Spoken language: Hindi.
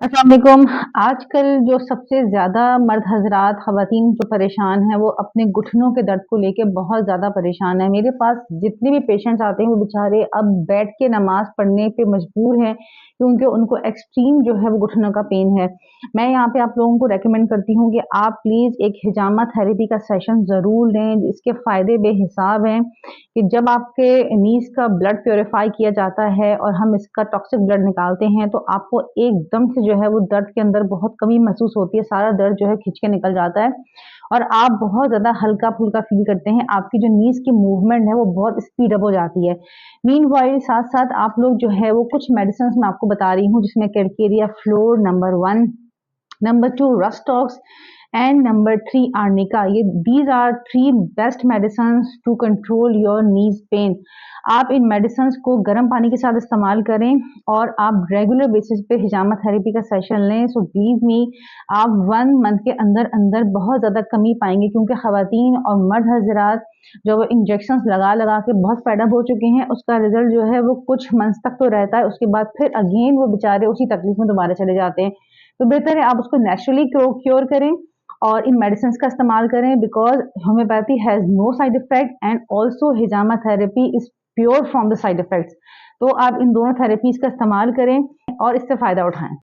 अस्सलाम वालेकुम। आजकल जो सबसे ज़्यादा मर्द हज़रात, ख़वातीन जो परेशान हैं, वो अपने घुटनों के दर्द को लेके बहुत ज़्यादा परेशान हैं। मेरे पास जितने भी पेशेंट्स आते हैं, वो बेचारे अब बैठ के नमाज़ पढ़ने पे मजबूर हैं, क्योंकि उनको एक्सट्रीम जो है वो घुटनों का पेन है। मैं यहाँ पे आप लोगों को रेकमेंड करती हूँ कि आप प्लीज़ एक हिजामा थेरेपी का सेशन ज़रूर लें। इसके फ़ायदे बेहिसाब हैं कि जब आपके नीज़ का ब्लड प्यूरिफ़ाई किया जाता है और हम इसका टॉक्सिक ब्लड निकालते हैं, तो आपको एकदम से जो है वो दर्द के अंदर बहुत कमी महसूस होती है, सारा दर्द जो है खींच के निकल जाता है और आप बहुत ज़्यादा हल्का-फुल्का फ़ील करते हैं। आपकी जो नीज़ की मूवमेंट है वो बहुत स्पीड अप हो जाती है। मीनव्हाइल साथ-साथ आप लोग जो है वो कुछ मेडिसिन्स मैं आपको बता रही हूँ, जिसमें calcarea fluor number 1, number 2 rhus tox and number 3 arnica. ये these are 3 best medicines to control your knees pain. आप इन मेडिसिन्स को गर्म पानी के साथ इस्तेमाल करें और आप रेगुलर बेसिस पे हिजामा थेरेपी का सेशन लें। सो बिलीव मी, आप 1 मंथ के अंदर-अंदर बहुत ज़्यादा कमी पाएँगे, क्योंकि ख़वातीन और मर्द हज़रात जो वो इंजेक्शंस लगा-लगा के बहुत फेड अप हो चुके हैं, उसका रिज़ल्ट जो है वो कुछ मंथ्स तक तो रहता है, उसके बाद फिर अगेन वो बेचारे उसी तकलीफ में दोबारा चले जाते हैं। तो बेहतर है आप उसको नेचुरली क्योर करें और इन मेडिसिन्स का इस्तेमाल करें, because homeopathy has no side effect and also हिजामा therapy is pure from the side effects. तो आप इन दोनों थेरेपीज़ का इस्तेमाल करें और इससे फ़ायदा उठाएँ।